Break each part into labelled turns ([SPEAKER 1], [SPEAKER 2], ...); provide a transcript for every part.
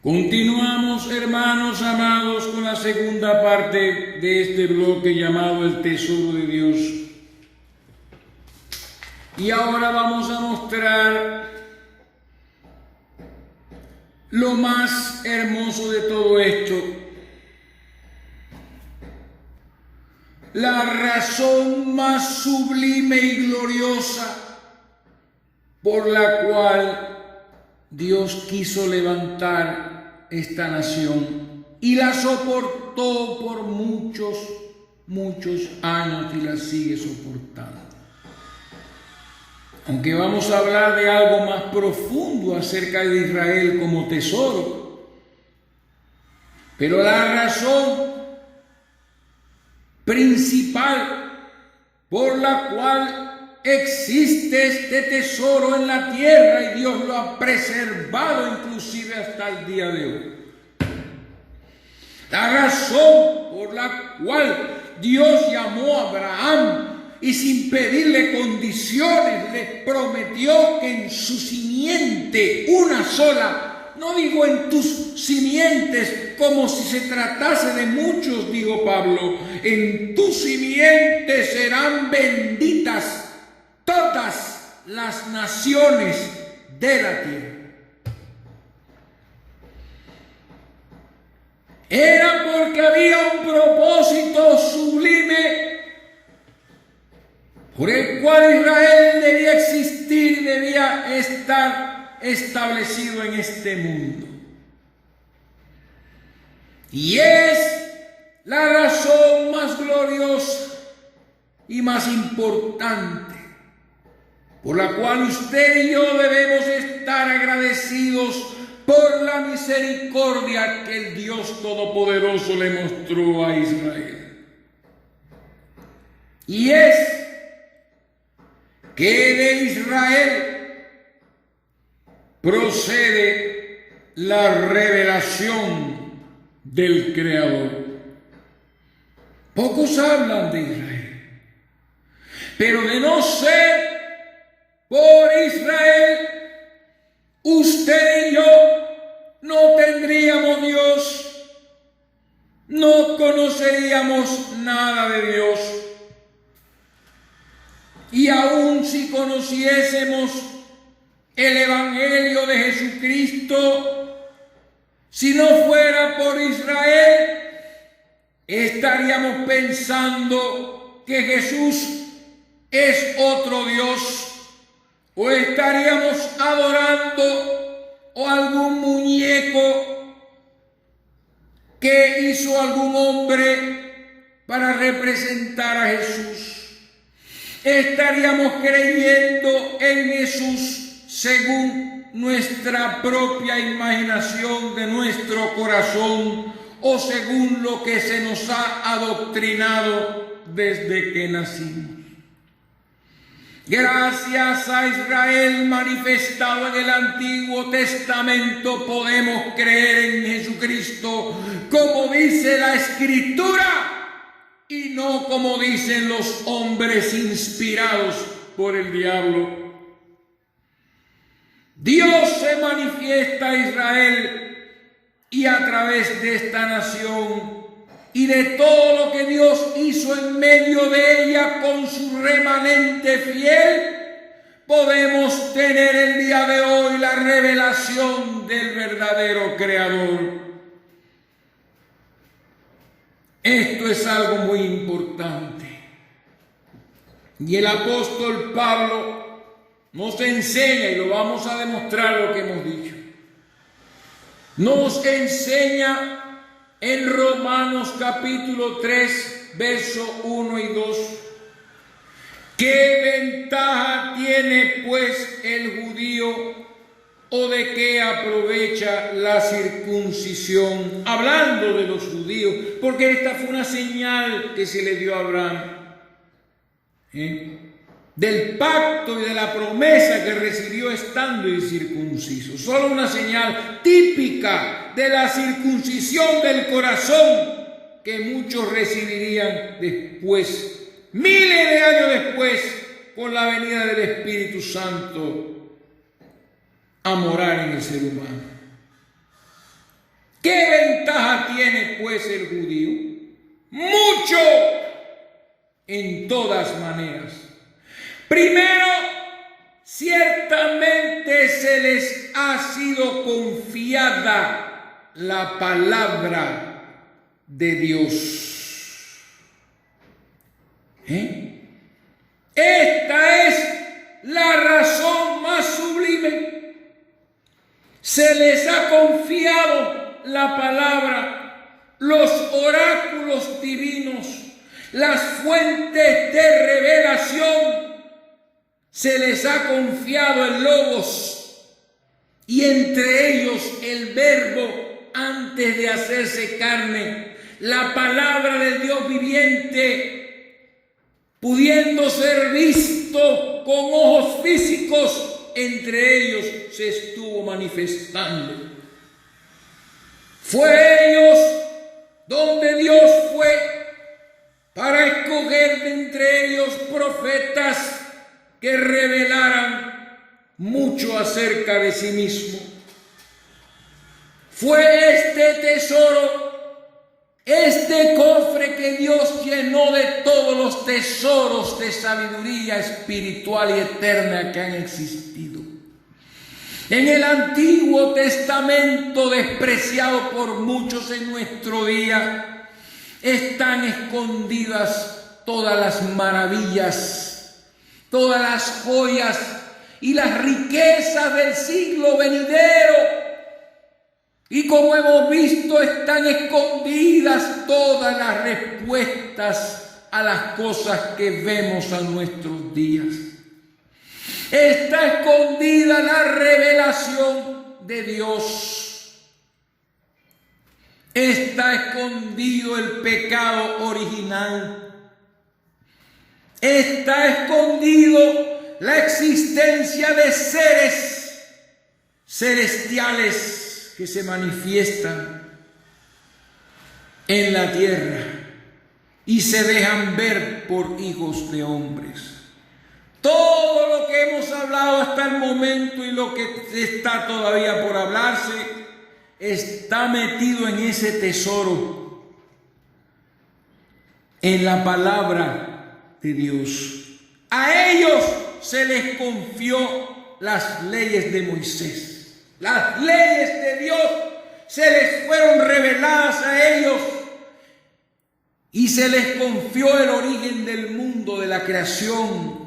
[SPEAKER 1] Continuamos, hermanos amados, con la segunda parte de este bloque llamado El Tesoro de Dios. Y ahora vamos a mostrar lo más hermoso de todo esto. La razón más sublime y gloriosa por la cual Dios quiso levantar esta nación y la soportó por muchos años y la sigue soportando. Aunque vamos a hablar de algo más profundo acerca de Israel como tesoro, pero la razón principal por la cual existe este tesoro en la tierra y Dios lo ha preservado inclusive hasta el día de hoy. La razón por la cual Dios llamó a Abraham y sin pedirle condiciones le prometió que en su simiente, una sola, no digo en tus simientes como si se tratase de muchos, dijo Pablo, en tus simientes serán benditas todas las naciones de la tierra. Era porque había un propósito sublime por el cual Israel debía existir y debía estar establecido en este mundo. Y es la razón más gloriosa y más importante por la cual usted y yo debemos estar agradecidos por la misericordia que el Dios Todopoderoso le mostró a Israel. Y es que de Israel procede la revelación del Creador. Pocos hablan de Israel, pero de no ser por Israel, usted y yo no tendríamos Dios, no conoceríamos nada de Dios. Y aun si conociésemos el Evangelio de Jesucristo, si no fuera por Israel, estaríamos pensando que Jesús es otro Dios, o estaríamos adorando o algún muñeco que hizo algún hombre para representar a Jesús. Estaríamos creyendo en Jesús según nuestra propia imaginación de nuestro corazón o según lo que se nos ha adoctrinado desde que nacimos. Gracias a Israel manifestado en el Antiguo Testamento podemos creer en Jesucristo como dice la Escritura y no como dicen los hombres inspirados por el diablo. Dios se manifiesta a Israel y a través de esta nación y de todo lo que Dios hizo en medio de ella con su remanente fiel, podemos tener el día de hoy la revelación del verdadero Creador. Esto es algo muy importante. Y el apóstol Pablo nos enseña, y lo vamos a demostrar lo que hemos dicho, nos enseña en Romanos capítulo 3, verso 1 y 2. ¿Qué ventaja tiene pues el judío o de qué aprovecha la circuncisión? Hablando de los judíos, porque esta fue una señal que se le dio a Abraham, del pacto y de la promesa que recibió estando incircunciso. Solo una señal típica de la circuncisión del corazón que muchos recibirían después, miles de años después, con la venida del Espíritu Santo a morar en el ser humano. tiene pues el judío? Mucho, en todas maneras. Primero, ciertamente se les ha sido confiada la palabra de Dios. Esta es la razón más sublime. Se les ha confiado la palabra, los oráculos divinos, las fuentes de revelación. Se les ha confiado el Logos y entre ellos el Verbo antes de hacerse carne, la palabra del Dios viviente, pudiendo ser visto con ojos físicos, entre ellos se estuvo manifestando. Fue ellos donde Dios fue para escoger de entre ellos profetas que revelaran mucho acerca de sí mismo. Fue este tesoro, este cofre que Dios llenó de todos los tesoros de sabiduría espiritual y eterna que han existido. En el Antiguo Testamento, despreciado por muchos en nuestro día, están escondidas todas las maravillas, todas las joyas y las riquezas del siglo venidero. Y como hemos visto, están escondidas todas las respuestas a las cosas que vemos a nuestros días. Está escondida la revelación de Dios. Está escondido el pecado original. Está escondido la existencia de seres celestiales que se manifiestan en la tierra y se dejan ver por hijos de hombres. Todo lo que hemos hablado hasta el momento y lo que está todavía por hablarse está metido en ese tesoro, en la palabra de Dios. A ellos se les confió las leyes de Moisés. Las leyes de Dios se les fueron reveladas a ellos y se les confió el origen del mundo, de la creación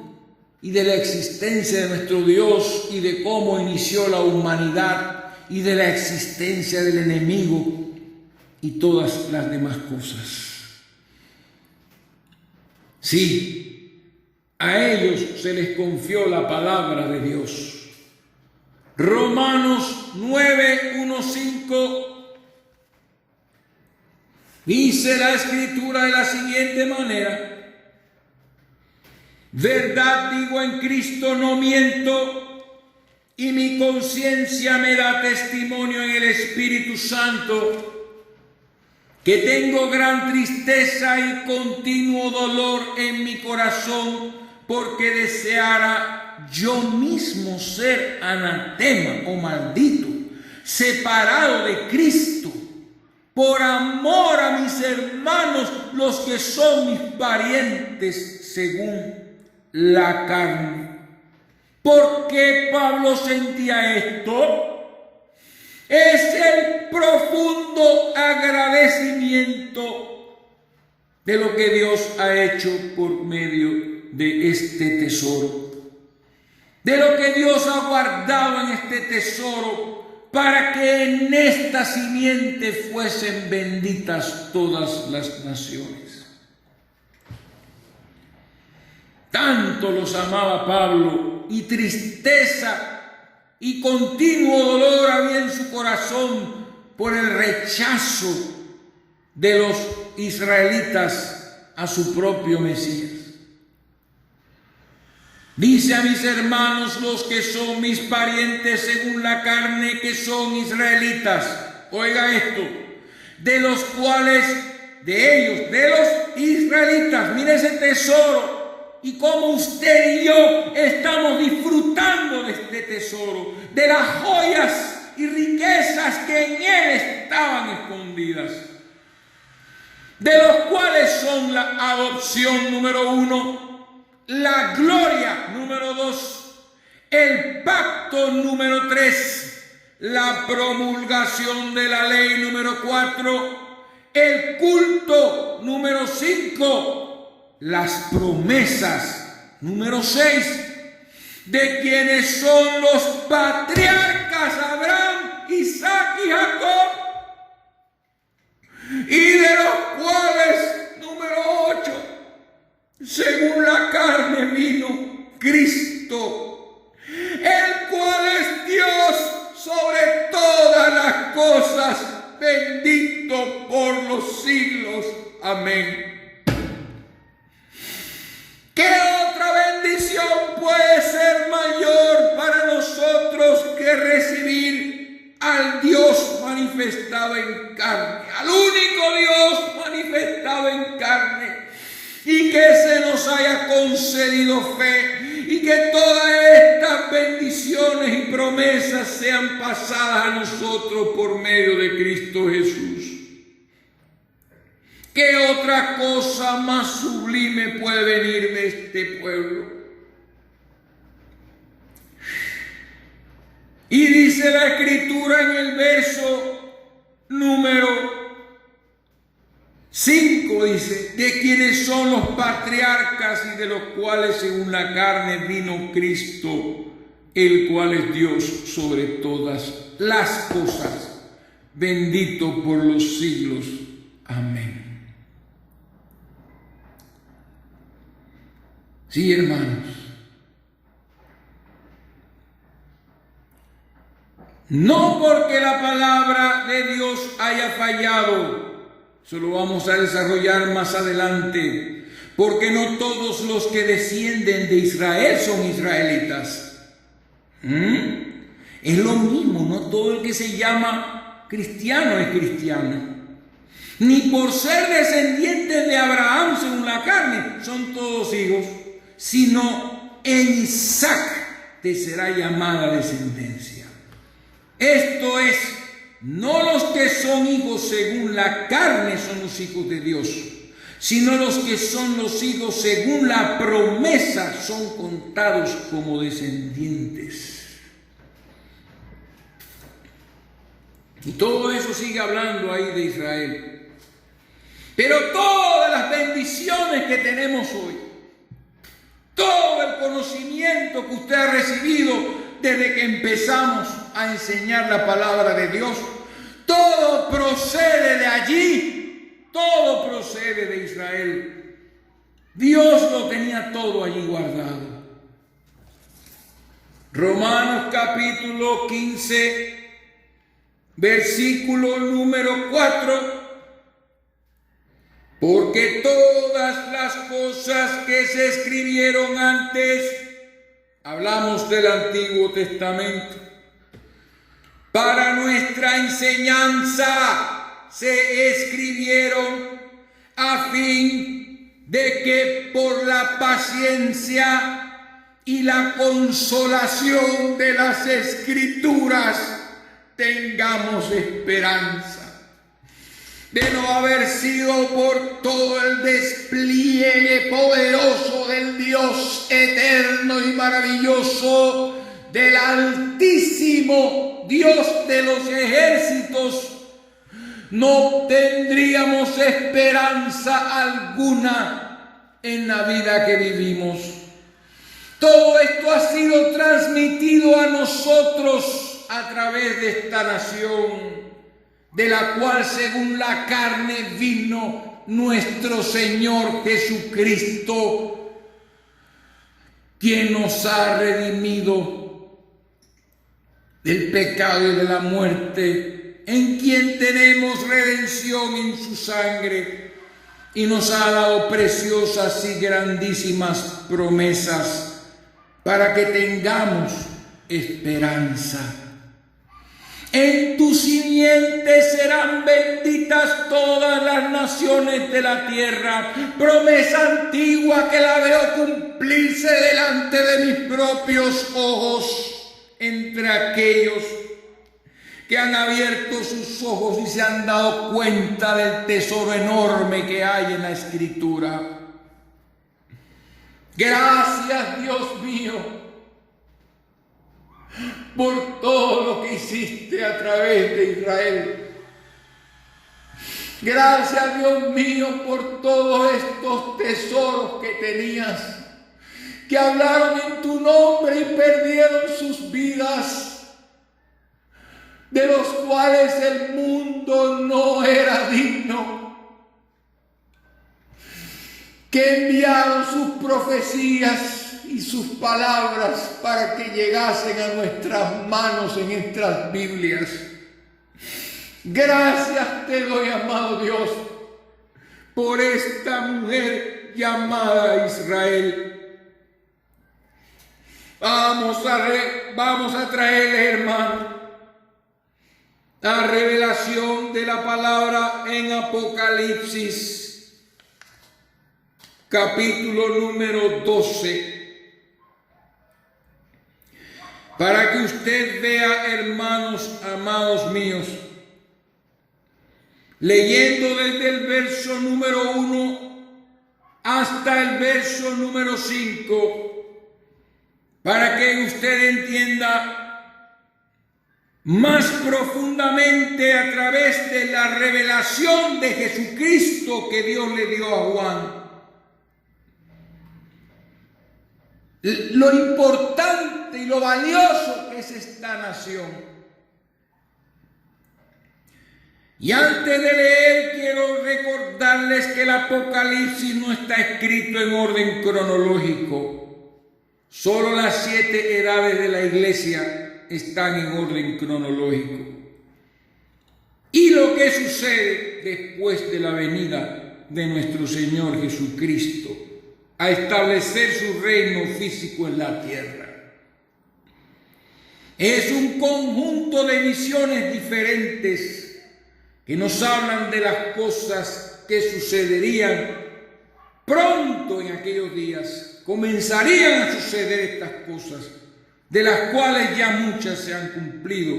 [SPEAKER 1] y de la existencia de nuestro Dios y de cómo inició la humanidad y de la existencia del enemigo y todas las demás cosas. Sí, a ellos se les confió la palabra de Dios. Romanos 9:1-5 dice la Escritura de la siguiente manera: verdad digo, en Cristo no miento, y mi conciencia me da testimonio en el Espíritu Santo, que tengo gran tristeza y continuo dolor en mi corazón, porque deseara yo mismo ser anatema o maldito, separado de Cristo, por amor a mis hermanos, los que son mis parientes según la carne. ¿Por qué Pablo sentía esto? Es el profundo agradecimiento de lo que Dios ha hecho por medio de este tesoro, de lo que Dios ha guardado en este tesoro, para que en esta simiente fuesen benditas todas las naciones. Tanto los amaba Pablo, y tristeza y continuo dolor había en su corazón por el rechazo de los israelitas a su propio Mesías. Dice: a mis hermanos, los que son mis parientes según la carne, que son israelitas. Oiga esto: de los cuales, de ellos, de los israelitas, mire ese tesoro, y cómo usted y yo estamos disfrutando de este tesoro, de las joyas y riquezas que en él estaban escondidas. de los cuales son la adopción número 1, la gloria número 2, el pacto número 3, la promulgación de la ley número 4, el culto número 5, las promesas número 6, de quienes son los patriarcas Abraham, Isaac y Jacob, y de los cuales, número 8, según la carne vino Cristo, el cual es Dios sobre todas las cosas, bendito por los siglos. Amén. ¿Qué otra bendición puede ser mayor para nosotros que recibir al Dios manifestado en carne, al único Dios manifestado en carne, y que se nos haya concedido fe, y que todas estas bendiciones y promesas sean pasadas a nosotros por medio de Cristo Jesús? ¿Qué otra cosa más sublime puede venir de este pueblo? Y dice la Escritura en el verso número 5, dice, de quienes son los patriarcas y de los cuales según la carne vino Cristo, el cual es Dios sobre todas las cosas, bendito por los siglos. Amén. Sí, hermanos. No porque la palabra de Dios haya fallado, eso lo vamos a desarrollar más adelante, porque no todos los que descienden de Israel son israelitas. Es lo mismo, no todo el que se llama cristiano es cristiano. Ni por ser descendientes de Abraham según la carne son todos hijos, sino en Isaac te será llamada descendencia. Esto es, no los que son hijos según la carne son los hijos de Dios, sino los que son los hijos según la promesa son contados como descendientes. Y todo eso sigue hablando ahí de Israel. Pero todas las bendiciones que tenemos hoy, todo el conocimiento que usted ha recibido desde que empezamos a enseñar la palabra de Dios, todo procede de allí, todo procede de Israel. Dios lo tenía todo allí guardado. Romanos capítulo 15, versículo número 4. Porque todas las cosas que se escribieron antes, hablamos del Antiguo Testamento, para nuestra enseñanza se escribieron a fin de que por la paciencia y la consolación de las Escrituras tengamos esperanza. De no haber sido por todo el despliegue poderoso del Dios eterno y maravilloso, del Altísimo Dios de los ejércitos, no tendríamos esperanza alguna en la vida que vivimos. Todo esto ha sido transmitido a nosotros a través de esta nación, de la cual según la carne vino nuestro Señor Jesucristo, quien nos ha redimido del pecado y de la muerte, en quien tenemos redención en su sangre, y nos ha dado preciosas y grandísimas promesas para que tengamos esperanza. En tu simiente serán benditas todas las naciones de la tierra. Promesa antigua que la veo cumplirse delante de mis propios ojos entre aquellos que han abierto sus ojos y se han dado cuenta del tesoro enorme que hay en la Escritura. Gracias, Dios mío, por todo lo que hiciste a través de Israel. Gracias, Dios mío, por todos estos tesoros que tenías, que hablaron en tu nombre y perdieron sus vidas, de los cuales el mundo no era digno, que enviaron sus profecías y sus palabras para que llegasen a nuestras manos en estas Biblias. Gracias te doy, amado Dios, por esta mujer llamada Israel. Vamos a traerle, hermano, la revelación de la palabra en Apocalipsis, capítulo número 12, para que usted vea, hermanos amados míos, leyendo desde el verso número 1 hasta el verso número 5, para que usted entienda más profundamente a través de la revelación de Jesucristo que Dios le dio a Juan, lo importante y lo valioso que es esta nación. Y antes de leer, quiero recordarles que el Apocalipsis no está escrito en orden cronológico. Solo las 7 edades de la iglesia están en orden cronológico. Y lo que sucede después de la venida de nuestro Señor Jesucristo a establecer su reino físico en la tierra. Es un conjunto de visiones diferentes que nos hablan de las cosas que sucederían pronto en aquellos días. Comenzarían a suceder estas cosas, de las cuales ya muchas se han cumplido.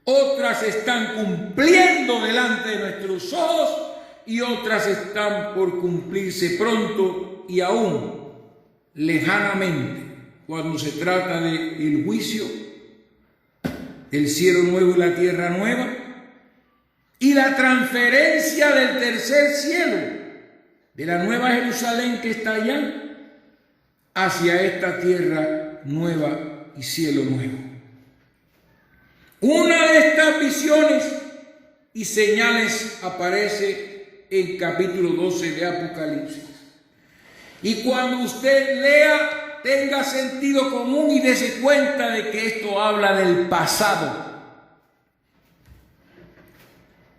[SPEAKER 1] Otras se están cumpliendo delante de nuestros ojos y otras están por cumplirse pronto y aún lejanamente, cuando se trata del juicio, del cielo nuevo y la tierra nueva, y la transferencia del tercer cielo, de la nueva Jerusalén que está allá, hacia esta tierra nueva y cielo nuevo. Una de estas visiones y señales aparece en capítulo 12 de Apocalipsis. Y cuando usted lea, tenga sentido común y dése cuenta de que esto habla del pasado,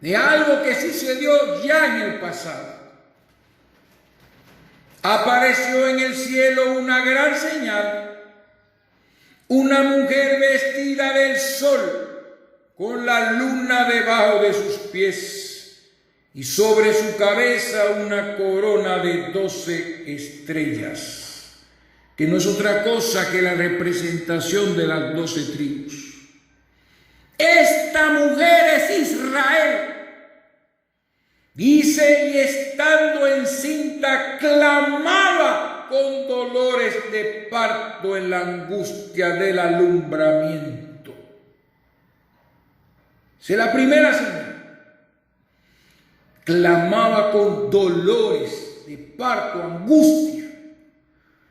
[SPEAKER 1] de algo que sucedió ya en el pasado. Apareció en el cielo una gran señal, una mujer vestida del sol, con la luna debajo de sus pies, y sobre su cabeza una corona de 12 estrellas, que no es otra cosa que la representación de las 12 tribus. Esta mujer es Israel. Dice, y estando encinta, clamaba con dolores de parto en la angustia del alumbramiento. Esa es la primera señal. Clamaba con dolores de parto, angustia.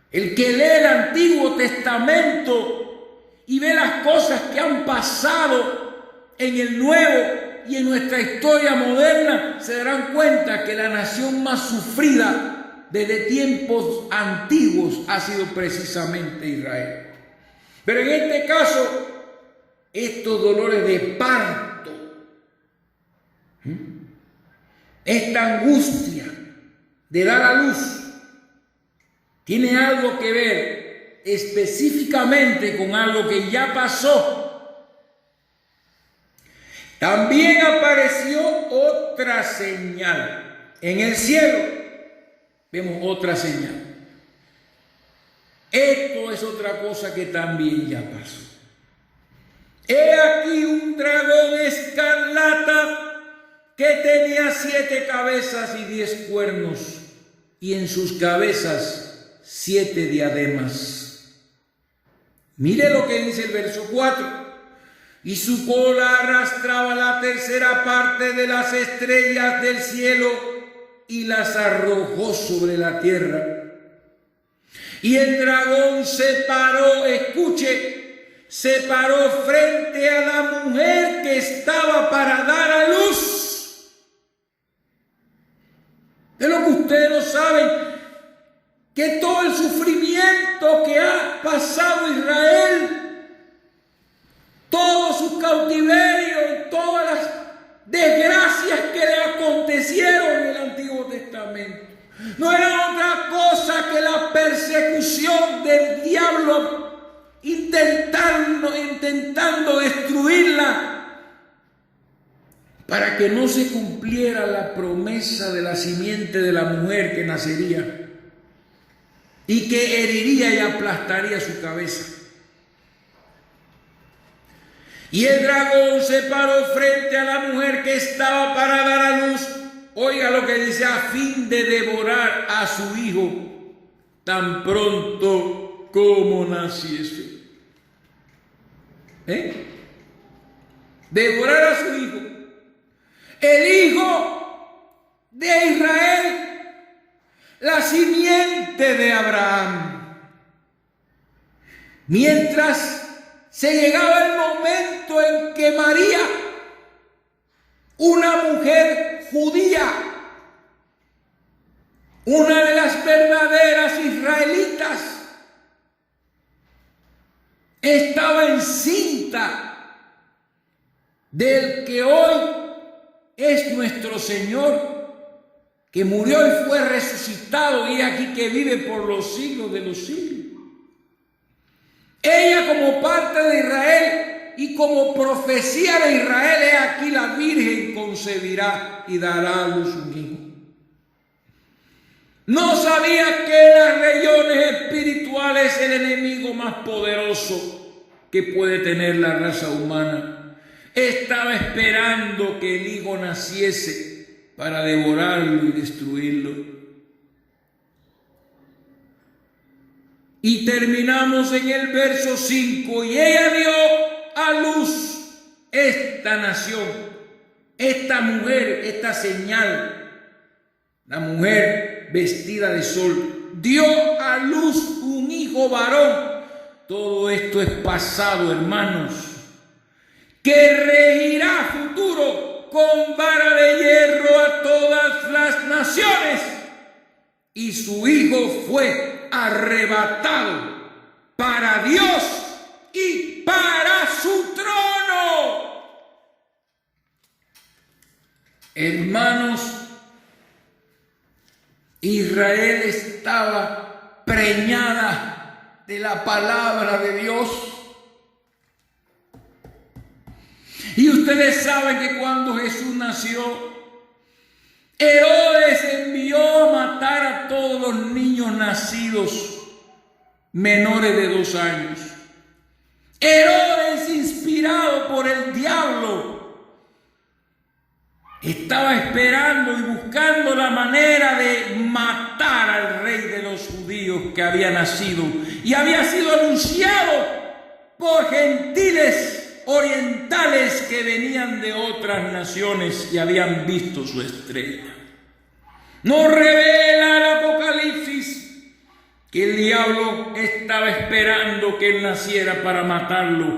[SPEAKER 1] El que lee el Antiguo Testamento y ve las cosas que han pasado en el Nuevo y en nuestra historia moderna, se darán cuenta que la nación más sufrida desde tiempos antiguos ha sido precisamente Israel. Pero en este caso, estos dolores de parto, esta angustia de dar a luz, tiene algo que ver específicamente con algo que ya pasó. También apareció otra señal. En el cielo vemos otra señal. Esto es otra cosa que también ya pasó. He aquí un dragón escarlata que tenía 7 cabezas y 10 cuernos, y en sus cabezas 7 diademas. Mire lo que dice el verso 4. Y su cola arrastraba la tercera parte de las estrellas del cielo y las arrojó sobre la tierra. Y el dragón se paró, escuche, se paró frente a la mujer que estaba para dar a luz. De lo que ustedes no saben, que todo el sufrimiento que ha pasado Israel, todo su cautiverio y todas las desgracias que le acontecieron en el Antiguo Testamento, no era otra cosa que la persecución del diablo intentando destruirla, para que no se cumpliera la promesa de la simiente de la mujer que nacería y que heriría y aplastaría su cabeza. Y el dragón se paró frente a la mujer que estaba para dar a luz. Oiga lo que dice: a fin de devorar a su hijo tan pronto como naciese. Devorar a su hijo. El hijo de Israel, la simiente de Abraham. Mientras se llegaba el momento en que María, una mujer judía, una de las verdaderas israelitas, estaba encinta del que hoy es nuestro Señor, que murió y fue resucitado y aquí que vive por los siglos de los siglos. Ella, como parte de Israel y como profecía de Israel, he aquí la Virgen concebirá y dará a luz un hijo. No sabía que en las regiones espirituales el enemigo más poderoso que puede tener la raza humana estaba esperando que el hijo naciese para devorarlo y destruirlo. Y terminamos en el verso 5. Y ella dio a luz esta nación, esta mujer, esta señal, la mujer vestida de sol, dio a luz un hijo varón. Todo esto es pasado, hermanos, que regirá futuro con vara de hierro a todas las naciones. Y su hijo fue arrebatado para Dios y para su trono. Hermanos, Israel estaba preñada de la palabra de Dios. Y ustedes saben que cuando Jesús nació, Herodes envió a matar a todos los niños nacidos menores de 2 años. Herodes, inspirado por el diablo, estaba esperando y buscando la manera de matar al rey de los judíos que había nacido y había sido anunciado por gentiles orientales que venían de otras naciones y habían visto su estrella. Nos revela el Apocalipsis que el diablo estaba esperando que él naciera para matarlo,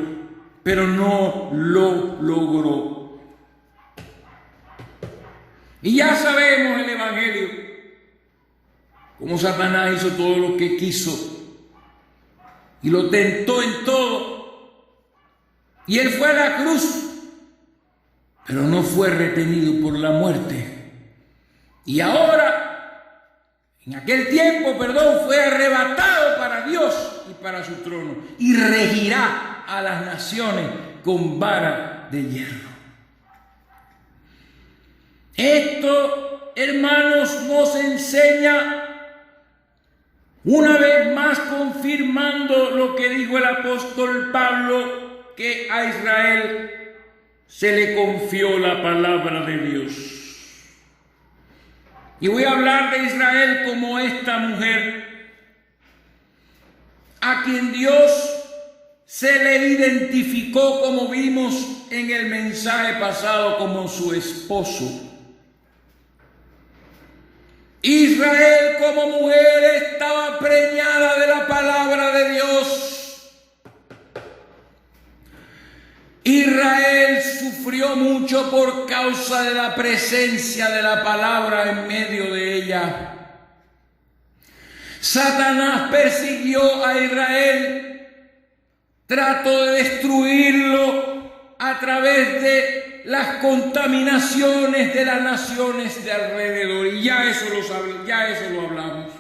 [SPEAKER 1] pero no lo logró. Y ya sabemos el Evangelio, cómo Satanás hizo todo lo que quiso y lo tentó en todo. Y él fue a la cruz, pero no fue retenido por la muerte. Y ahora, en aquel tiempo, fue arrebatado para Dios y para su trono. Y regirá a las naciones con vara de hierro. Esto, hermanos, nos enseña una vez más, confirmando lo que dijo el apóstol Pablo, que a Israel se le confió la palabra de Dios. Y voy a hablar de Israel como esta mujer a quien Dios se le identificó, como vimos en el mensaje pasado, como su esposo. Israel como mujer estaba preñada de la palabra de Dios. Israel sufrió mucho por causa de la presencia de la palabra en medio de ella. Satanás persiguió a Israel, trató de destruirlo a través de las contaminaciones de las naciones de alrededor, y ya eso lo hablamos.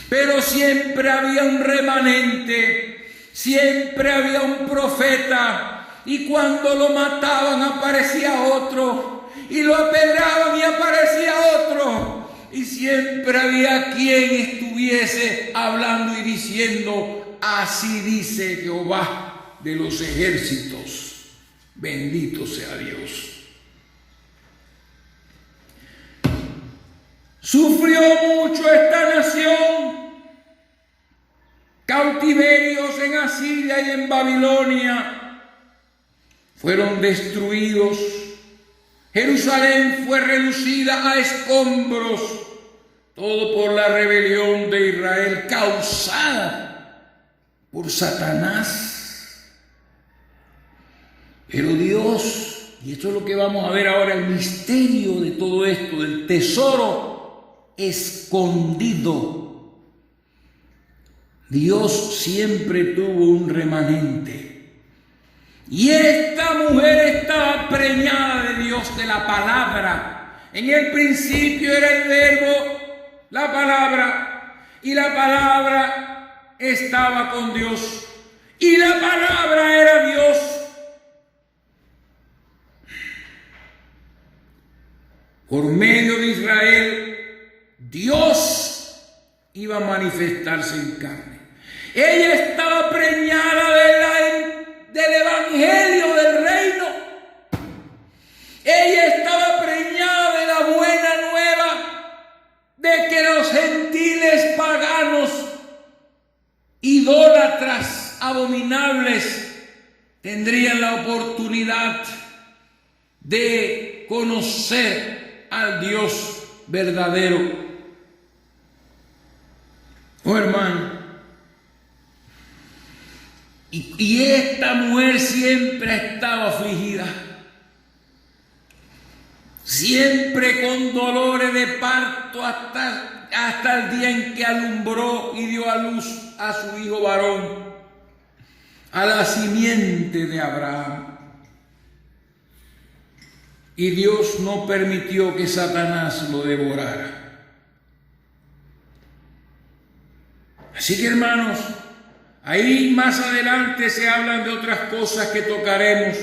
[SPEAKER 1] Pero siempre había un remanente, siempre había un profeta, y cuando lo mataban aparecía otro, y lo apedreaban y aparecía otro, y siempre había quien estuviese hablando y diciendo: así dice Jehová de los ejércitos, bendito sea Dios. Sufrió mucho esta nación, cautiverios en Asiria y en Babilonia, fueron destruidos. Jerusalén fue reducida a escombros, todo por la rebelión de Israel causada por Satanás. Pero Dios, y esto es lo que vamos a ver ahora, el misterio de todo esto, del tesoro escondido. Dios siempre tuvo un remanente. Y esta mujer estaba preñada de Dios, de la palabra. En el principio era el verbo, la palabra, y la palabra estaba con Dios, y la palabra era Dios. Por medio de Israel, Dios iba a manifestarse en carne. Ella estaba preñada del evangelio del reino. Ella estaba preñada de la buena nueva de que los gentiles paganos, idólatras, abominables, tendrían la oportunidad de conocer al Dios verdadero. Oh, hermano. Y esta mujer siempre estaba afligida, siempre con dolores de parto hasta el día en que alumbró y dio a luz a su hijo varón, a la simiente de Abraham. Y Dios no permitió que Satanás lo devorara. Así que, hermanos, ahí más adelante se hablan de otras cosas que tocaremos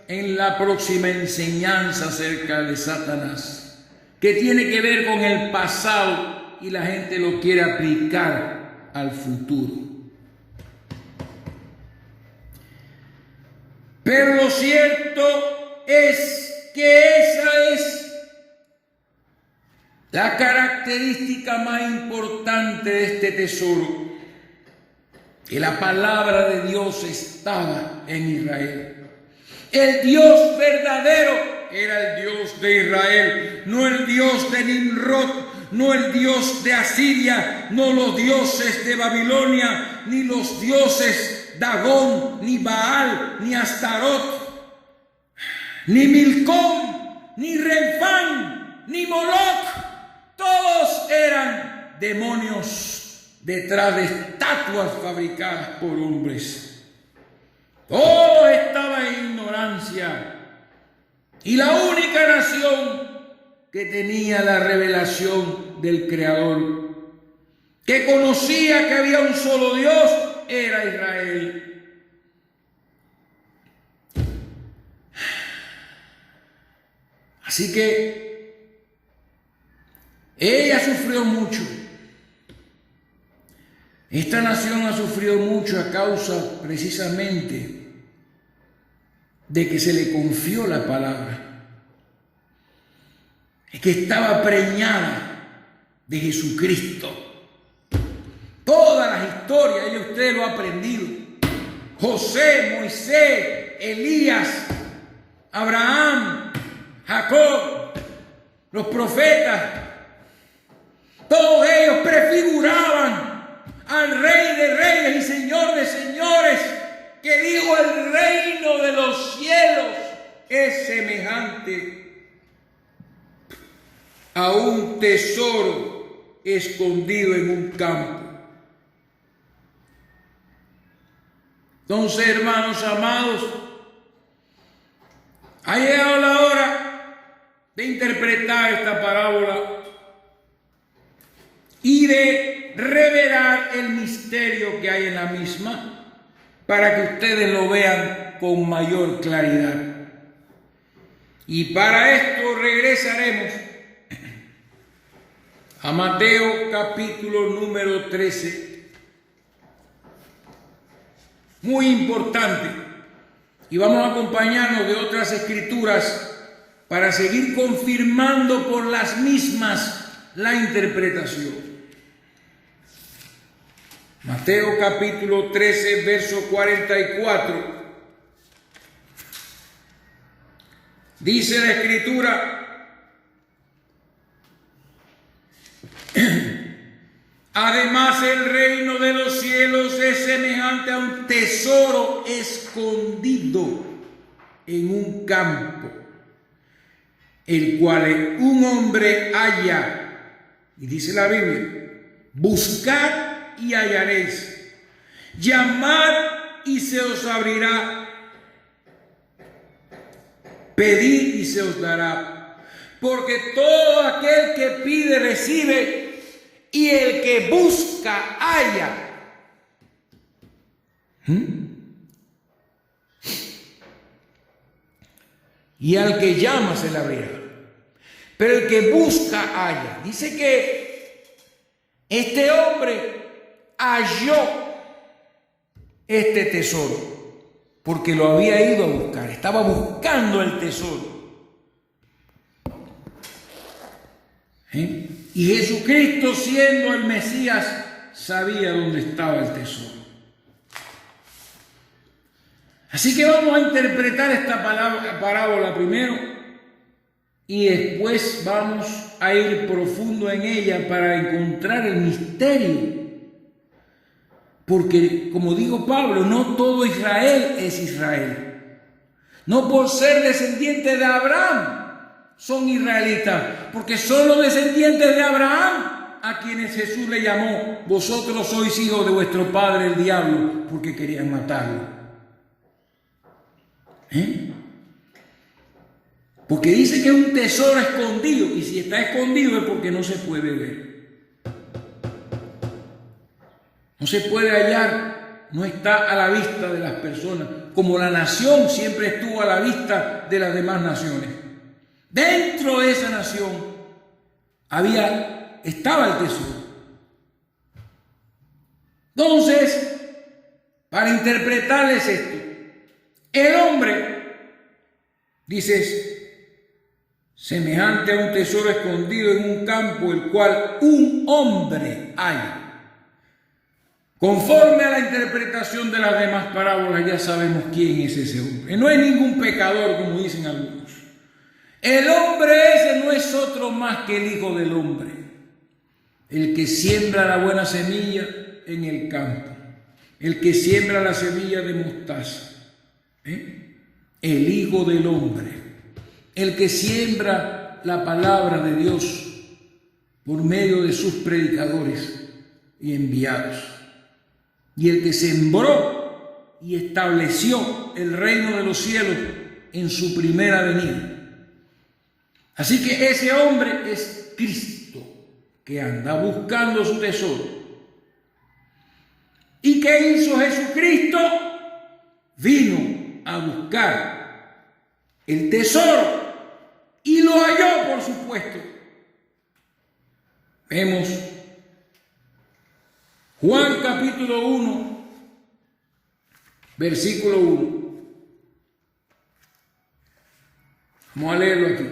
[SPEAKER 1] en la próxima enseñanza acerca de Satanás, que tiene que ver con el pasado y la gente lo quiere aplicar al futuro. Pero lo cierto es que esa es la característica más importante de este tesoro, que la palabra de Dios estaba en Israel. El Dios verdadero era el Dios de Israel, no el Dios de Nimrod, no el Dios de Asiria, no los dioses de Babilonia, ni los dioses Dagón, ni Baal, ni Astarot, ni Milcom, ni Renfán, ni Moloch. Todos eran demonios detrás de estatuas fabricadas por hombres. Todo estaba en ignorancia. Y la única nación que tenía la revelación del Creador, que conocía que había un solo Dios, era Israel. Así que ella sufrió mucho. Esta nación ha sufrido mucho a causa precisamente de que se le confió la palabra, es que estaba preñada de Jesucristo. Todas las historias, y usted lo ha aprendido: José, Moisés, Elías, Abraham, Jacob, los profetas, todos ellos prefiguraban al Rey de Reyes y Señor de Señores, que dijo: el reino de los cielos es semejante a un tesoro escondido en un campo. Entonces, hermanos amados, ha llegado la hora de interpretar esta parábola y de revelar el misterio que hay en la misma, para que ustedes lo vean con mayor claridad. Y para esto regresaremos a Mateo capítulo número 13. Muy importante. Y vamos a acompañarnos de otras escrituras para seguir confirmando por las mismas la interpretación. Mateo capítulo 13, verso 44. Dice la escritura: además, el reino de los cielos es semejante a un tesoro escondido en un campo, el cual un hombre halla. Y dice la Biblia: buscad y hallaréis, llamad y se os abrirá, pedid y se os dará, porque todo aquel que pide recibe, y el que busca halla. Y al que llama se le abrirá. Pero el que busca halla. Dice que este hombre halló este tesoro porque lo había ido a buscar. Estaba buscando el tesoro. Y Jesucristo, siendo el Mesías, sabía dónde estaba el tesoro. Así que vamos a interpretar esta parábola primero y después vamos a ir profundo en ella para encontrar el misterio. Porque, como dijo Pablo, no todo Israel es Israel. No por ser descendiente de Abraham son israelitas, porque son los descendientes de Abraham a quienes Jesús le llamó: vosotros sois hijos de vuestro padre el diablo, porque querían matarlo. Porque dice que es un tesoro escondido, y si está escondido es porque no se puede ver. No se puede hallar, no está a la vista de las personas, como la nación siempre estuvo a la vista de las demás naciones. Dentro de esa nación estaba el tesoro. Entonces, para interpretarles esto, el hombre, dices, semejante a un tesoro escondido en un campo, el cual un hombre halla. Conforme a la interpretación de las demás parábolas, ya sabemos quién es ese hombre. No es ningún pecador, como dicen algunos. El hombre ese no es otro más que el Hijo del Hombre, el que siembra la buena semilla en el campo, el que siembra la semilla de mostaza, el Hijo del Hombre, el que siembra la palabra de Dios por medio de sus predicadores y enviados, y el que sembró y estableció el reino de los cielos en su primera venida. Así que ese hombre es Cristo, que anda buscando su tesoro. ¿Y qué hizo Jesucristo? Vino a buscar el tesoro y lo halló, por supuesto. Vemos Juan capítulo 1, versículo 1. Vamos a leerlo aquí.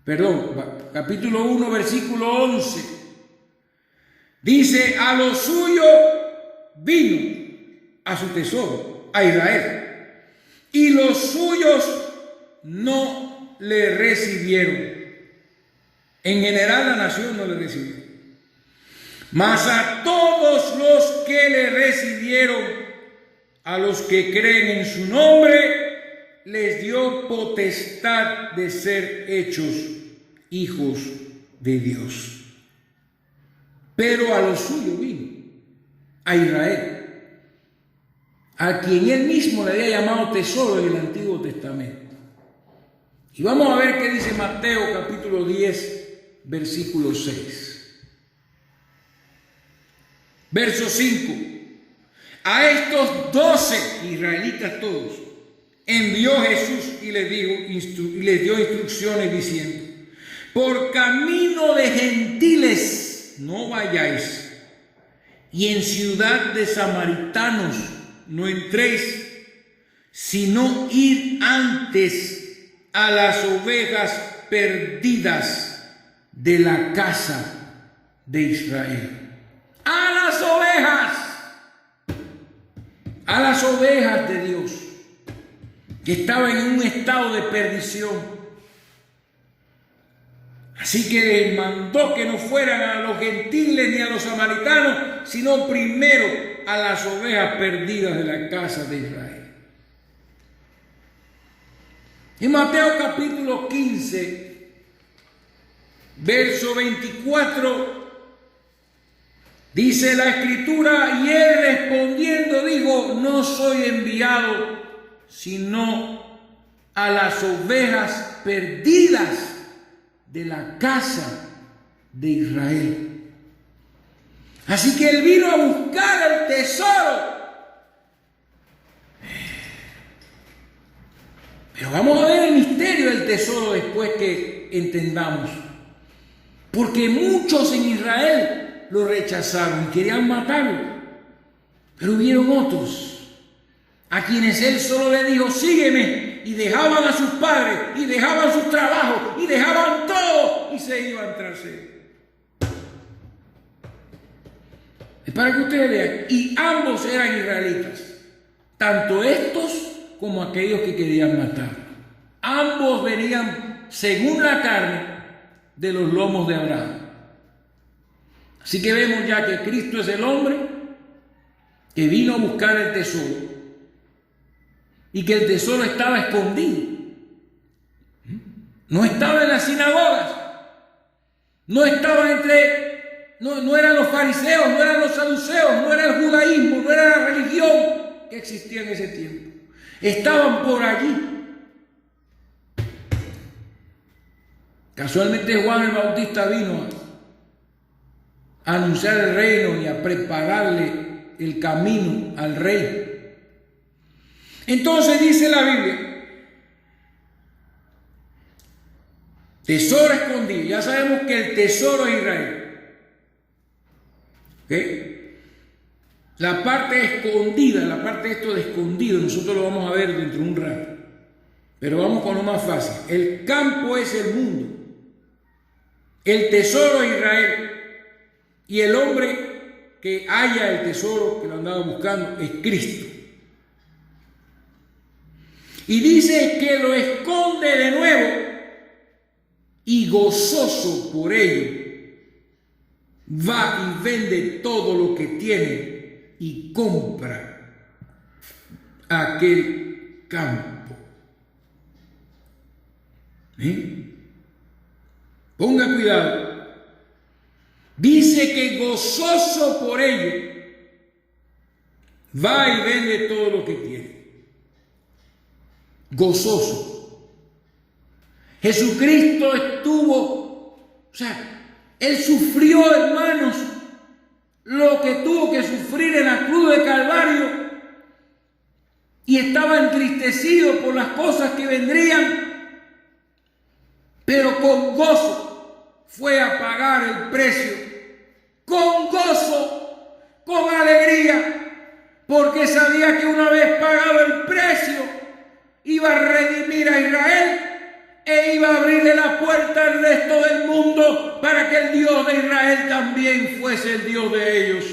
[SPEAKER 1] Perdón, capítulo 1, versículo 11. Dice, a lo suyo vino, a su tesoro, a Israel, y los suyos no le recibieron. En general la nación no le recibió. Mas a todos los que le recibieron, a los que creen en su nombre, les dio potestad de ser hechos hijos de Dios. Pero a lo suyo vino, a Israel, a quien él mismo le había llamado tesoro en el Antiguo Testamento. Y vamos a ver qué dice Mateo capítulo 10, versículo 6. Verso 5. A estos 12 israelitas todos envió Jesús y les dio instrucciones diciendo, por camino de gentiles no vayáis, y en ciudad de samaritanos no entréis, sino id antes a las ovejas perdidas de la casa de Israel. A las ovejas de Dios, que estaban en un estado de perdición. Así que les mandó que no fueran a los gentiles ni a los samaritanos, sino primero a las ovejas perdidas de la casa de Israel. En Mateo capítulo 15, verso 24, dice la Escritura, y él respondiendo dijo, no soy enviado sino a las ovejas perdidas de la casa de Israel. Así que él vino a buscar el tesoro. Pero vamos a ver el misterio del tesoro después que entendamos. Porque muchos en Israel lo rechazaron y querían matarlo. Pero hubieron otros a quienes él solo le dijo, sígueme, y dejaban a sus padres, y dejaban sus trabajos, y dejaban todo, y se iban tras él. Es para que ustedes vean, y ambos eran israelitas, tanto estos como aquellos que querían matar. Ambos venían, según la carne, de los lomos de Abraham. Así que vemos ya que Cristo es el hombre que vino a buscar el tesoro, y que el tesoro estaba escondido. No estaba en las sinagogas, no estaba no eran los fariseos, no eran los saduceos, no era el judaísmo, no era la religión que existía en ese tiempo. Estaban por allí. Casualmente Juan el Bautista vino a anunciar el reino y a prepararle el camino al rey. Entonces dice la Biblia, tesoro escondido. Ya sabemos que el tesoro es Israel. ¿Okay? La parte escondida, la parte de esto de escondido, nosotros lo vamos a ver dentro de un rato. Pero vamos con lo más fácil. El campo es el mundo. El tesoro es Israel. Y el hombre que halla el tesoro, que lo andaba buscando, es Cristo. Y dice que lo esconde de nuevo y gozoso por ello va y vende todo lo que tiene y compra aquel campo. Ponga cuidado. Dice que gozoso por ello va y vende todo lo que tiene. Gozoso. Jesucristo él sufrió, hermanos, lo que tuvo que sufrir en la cruz de Calvario, y estaba entristecido por las cosas que vendrían, pero con gozo fue a pagar el precio, con gozo, con alegría, porque sabía que una vez pagado el precio, iba a redimir a Israel e iba a abrirle la puerta al resto del mundo para que el Dios de Israel también fuese el Dios de ellos.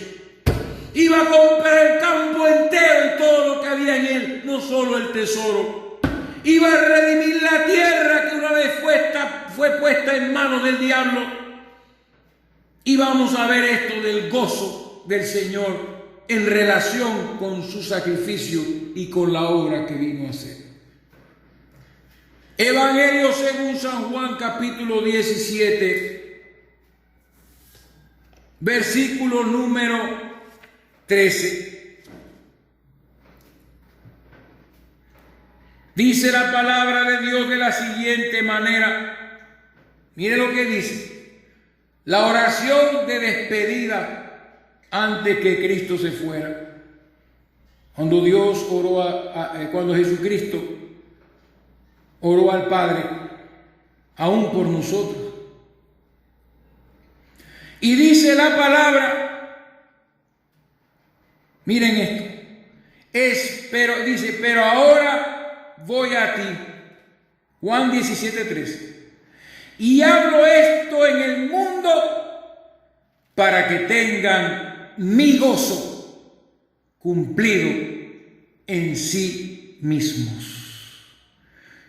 [SPEAKER 1] Iba a comprar el campo entero y todo lo que había en él, no solo el tesoro. Iba a redimir la tierra que una vez fue puesta en manos del diablo. Y vamos a ver esto del gozo del Señor en relación con su sacrificio y con la obra que vino a hacer. Evangelio según San Juan, capítulo 17, versículo número 13. Dice la palabra de Dios de la siguiente manera. Mire lo que dice. La oración de despedida antes que Cristo se fuera. Cuando Dios oró cuando Jesucristo oró al Padre, aún por nosotros. Y dice la palabra, miren esto, pero ahora voy a ti. Juan 17:13. Y hablo esto en el mundo para que tengan mi gozo cumplido en sí mismos.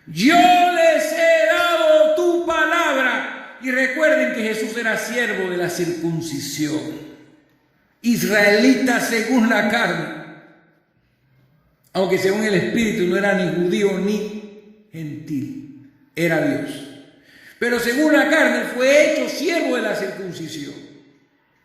[SPEAKER 1] Yo les he dado tu palabra. Y recuerden que Jesús era siervo de la circuncisión, israelita según la carne, aunque según el Espíritu no era ni judío ni gentil, era Dios. Pero según la carne fue hecho siervo de la circuncisión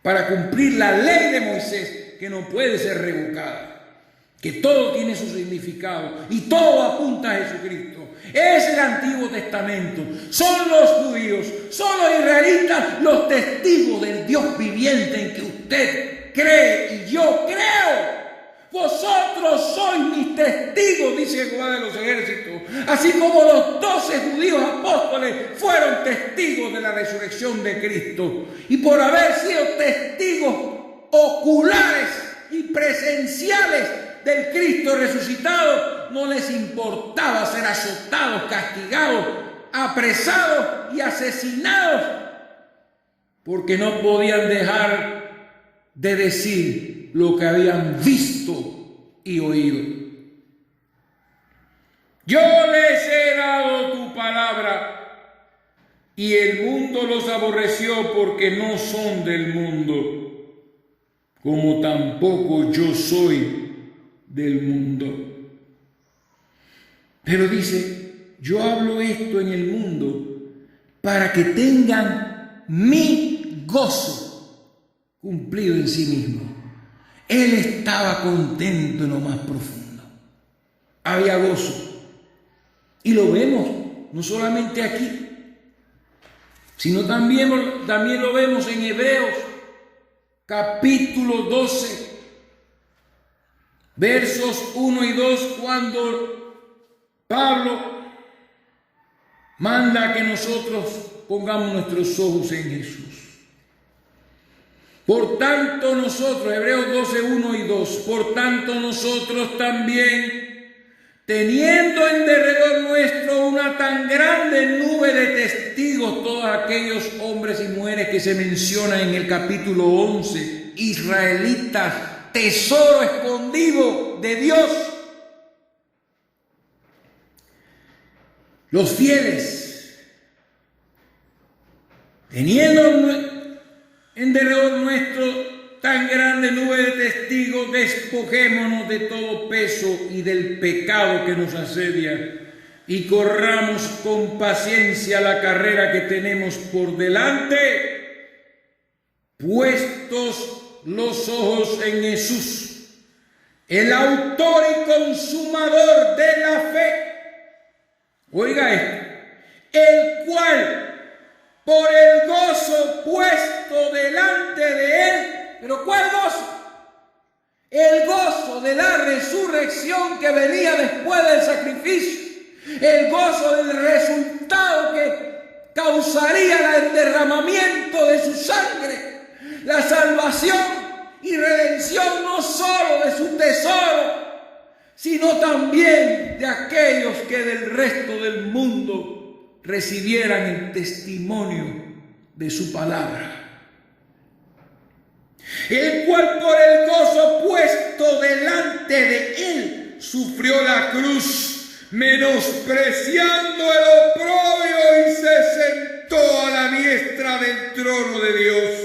[SPEAKER 1] para cumplir la ley de Moisés, que no puede ser revocada, que todo tiene su significado y todo apunta a Jesucristo. Es el Antiguo Testamento. Son los judíos, son los israelitas los testigos del Dios viviente en que usted cree y yo creo. Vosotros sois mis testigos, dice Jehová de los ejércitos, así como los 12 judíos apóstoles fueron testigos de la resurrección de Cristo. Y por haber sido testigos oculares y presenciales del Cristo resucitado, no les importaba ser azotados, castigados, apresados y asesinados, porque no podían dejar de decir lo que habían visto y oído. Yo les he dado tu palabra y el mundo los aborreció porque no son del mundo, como tampoco yo soy del mundo. Pero dice, yo hablo esto en el mundo para que tengan mi gozo cumplido en sí mismo. Él estaba contento en lo más profundo. Había gozo. Y lo vemos, no solamente aquí, sino también lo vemos en Hebreos, capítulo 12, versos 1 y 2, cuando Pablo manda que nosotros pongamos nuestros ojos en Jesús. Por tanto nosotros, Hebreos 12, 1 y 2, por tanto nosotros también, teniendo en derredor nuestro una tan grande nube de testigos, todos aquellos hombres y mujeres que se mencionan en el capítulo 11, israelitas, tesoro escondido de Dios, los fieles, teniendo en derredor nuestro tan grande nube de testigos, despojémonos de todo peso y del pecado que nos asedia y corramos con paciencia la carrera que tenemos por delante, puestos los ojos en Jesús, el autor y consumador de la fe. Oiga esto, el cual por el gozo puesto delante de él. ¿Pero cuál gozo? El gozo de la resurrección que venía después del sacrificio. El gozo del resultado que causaría el derramamiento de su sangre. La salvación y redención no solo de su tesoro, sino también de aquellos que del resto del mundo recibieran el testimonio de su palabra. El cual por el gozo puesto delante de él sufrió la cruz, menospreciando el oprobio, y se sentó a la diestra del trono de Dios.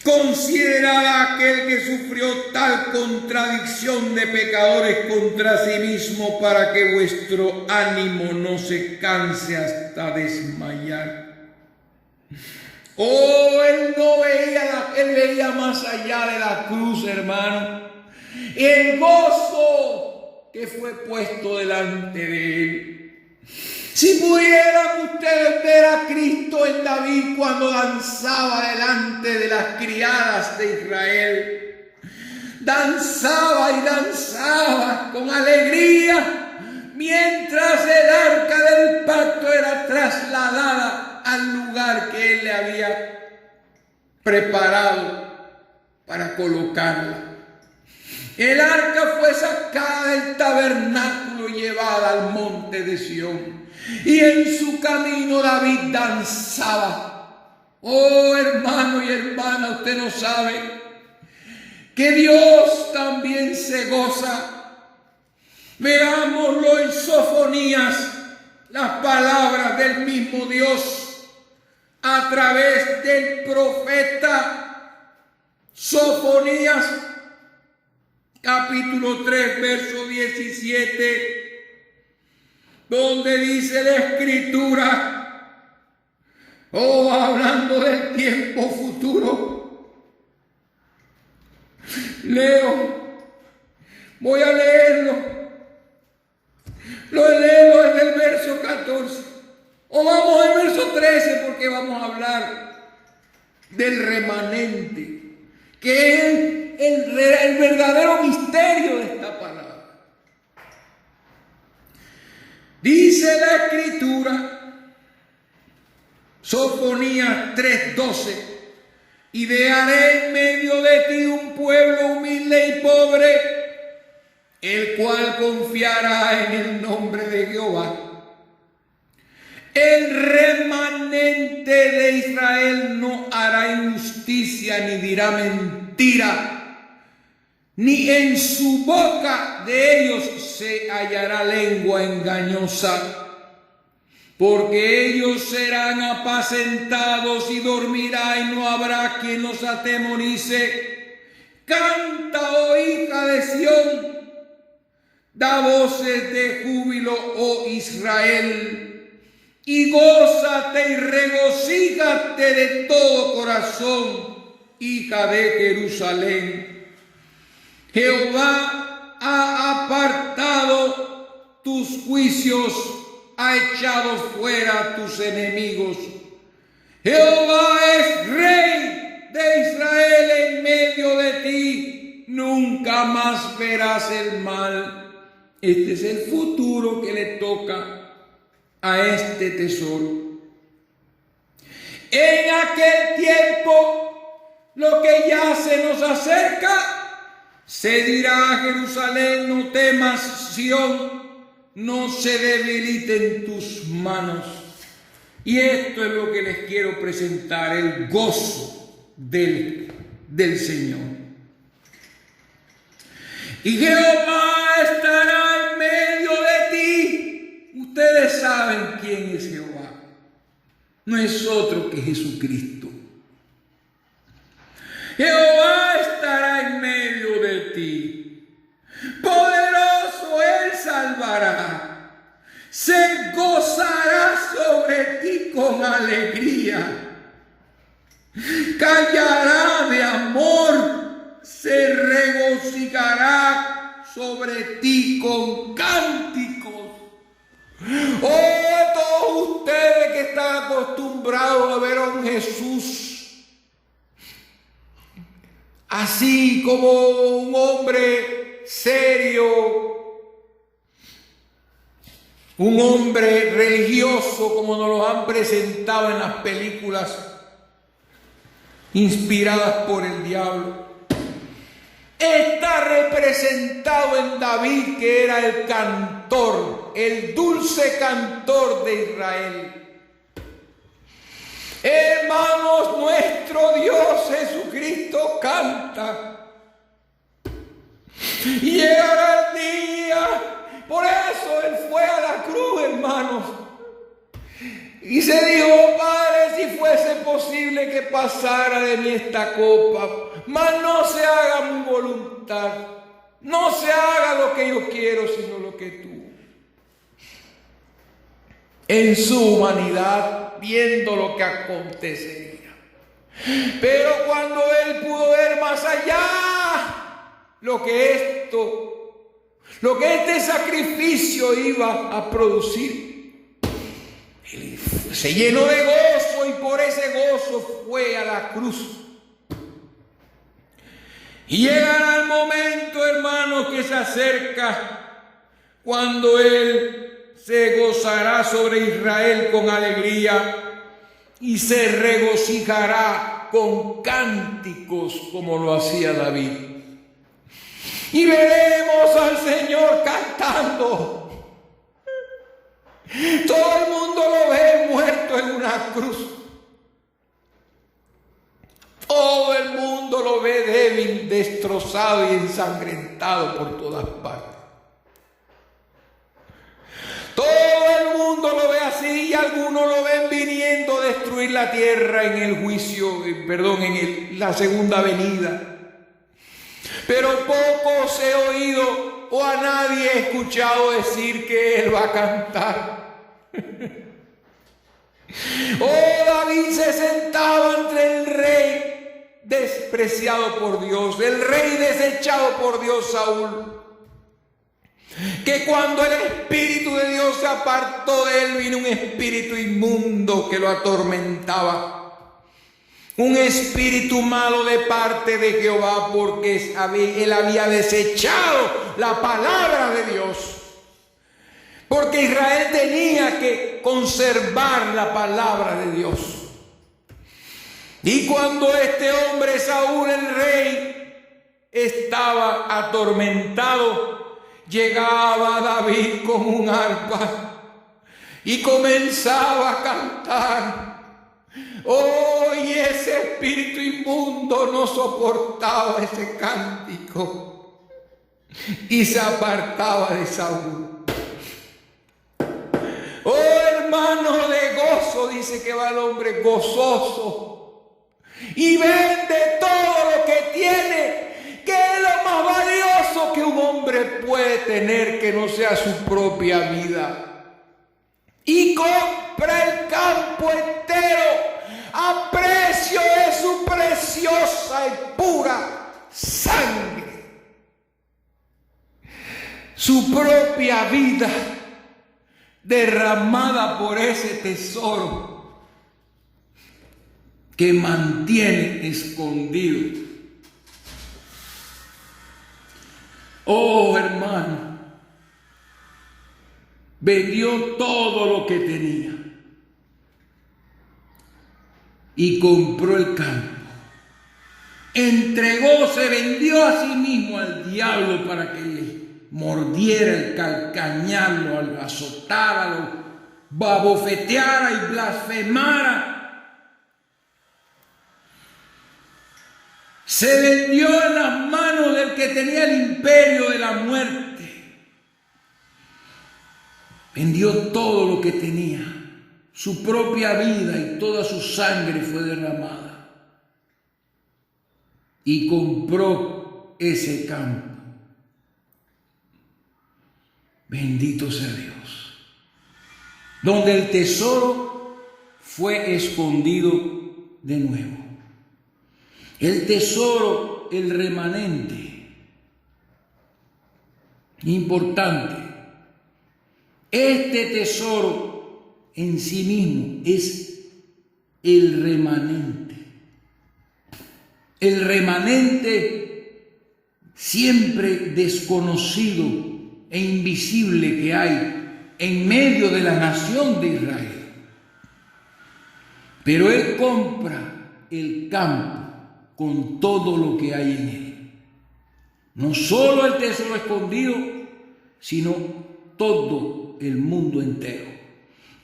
[SPEAKER 1] Considerad aquel que sufrió tal contradicción de pecadores contra sí mismo, para que vuestro ánimo no se canse hasta desmayar. Oh, él no veía, él veía más allá de la cruz, hermano. El gozo que fue puesto delante de él. Si pudieran ustedes ver a Cristo en David cuando danzaba delante de las criadas de Israel. Danzaba y danzaba con alegría mientras el arca del pacto era trasladada al lugar que él le había preparado para colocarla. El arca fue sacada del tabernáculo y llevada al monte de Sión. Y en su camino David danzaba. Oh, hermano y hermana, usted no sabe que Dios también se goza. Veámoslo en Sofonías, las palabras del mismo Dios a través del profeta Sofonías, capítulo 3, verso 17, donde dice la Escritura, oh, hablando del tiempo futuro. Voy a leerlo. Lo leo desde el verso 14. O vamos al verso 13, porque vamos a hablar del remanente, que es el verdadero misterio de esta palabra. Dice la Escritura, Sofonías 3:12, y dejaré en medio de ti un pueblo humilde y pobre, el cual confiará en el nombre de Jehová. El remanente de Israel no hará injusticia ni dirá mentira, ni en su boca de ellos se hallará lengua engañosa, porque ellos serán apacentados y dormirá y no habrá quien los atemorice. Canta, oh hija de Sión, da voces de júbilo, oh Israel, y gózate y regocíjate de todo corazón, hija de Jerusalén. Jehová ha apartado tus juicios, ha echado fuera a tus enemigos. Jehová es Rey de Israel en medio de ti, nunca más verás el mal. Este es el futuro que le toca a este tesoro. En aquel tiempo, lo que ya se nos acerca, se dirá a Jerusalén: no temas, Sión, no se debiliten tus manos. Y esto es lo que les quiero presentar, el gozo del Señor. Y Jehová estará en medio de ti. Ustedes saben quién es Jehová. No es otro que Jesucristo. Jehová estará en medio de ti. Poderoso Él salvará. Se gozará sobre ti con alegría. Callará de amor. Se regocijará sobre ti con cánticos. Oh, todos ustedes que están acostumbrados a ver a un Jesús así como un hombre serio, un hombre religioso, como nos lo han presentado en las películas inspiradas por el diablo. está representado en David, que era el cantor, el dulce cantor de Israel. Hermanos, nuestro Dios Jesucristo canta. Y llegará el día, por eso Él fue a la cruz, hermanos. Y se dijo: Padre, si fuese posible que pasara de mí esta copa, mas no se haga mi voluntad, no se haga lo que yo quiero, sino lo que tú. En su humanidad, viendo lo que acontecería. Pero cuando Él pudo ver más allá lo que este sacrificio iba a producir, Él se llenó de gozo, y por ese gozo fue a la cruz. Y llegará el momento, hermanos, que se acerca, cuando Él se gozará sobre Israel con alegría y se regocijará con cánticos como lo hacía David. Y veremos al Señor cantando. Todo el mundo lo ve muerto en una cruz. Todo el mundo lo ve débil, destrozado y ensangrentado por todas partes. Todo el mundo lo ve así, y algunos lo ven viniendo a destruir la tierra en el juicio, en la segunda venida. Pero pocos he oído o a nadie he escuchado decir que Él va a cantar. Oh, David se sentaba ante el rey despreciado por Dios, el rey desechado por Dios, Saúl, que cuando el Espíritu de Dios se apartó de él, vino un espíritu inmundo que lo atormentaba, un espíritu malo de parte de Jehová, porque él había desechado la palabra de Dios. Porque Israel tenía que conservar la palabra de Dios. Y cuando este hombre, Saúl el rey, estaba atormentado, llegaba David con un arpa y comenzaba a cantar. Oh, y ese espíritu inmundo no soportaba ese cántico y se apartaba de Saúl. Oh, hermano, de gozo, dice que va el hombre gozoso y vende todo lo que tiene, que es lo más valioso que un hombre puede tener, que no sea su propia vida, y compra el campo entero a precio de su preciosa y pura sangre, su propia vida derramada por ese tesoro que mantiene escondido. Oh, hermano, vendió todo lo que tenía y compró el campo. Se vendió a sí mismo al diablo para que le mordiera, el calcañarlo, lo azotara, lo abofeteara y blasfemara. Se vendió en las manos del que tenía el imperio de la muerte. Vendió todo lo que tenía, su propia vida, y toda su sangre fue derramada. Y compró ese campo. Bendito sea Dios. Donde el tesoro fue escondido de nuevo. El tesoro, el remanente. Importante. Este tesoro en sí mismo es el remanente. El remanente siempre desconocido e invisible que hay en medio de la nación de Israel. Pero Él compra el campo con todo lo que hay en él. No solo el tesoro escondido, sino todo el mundo entero.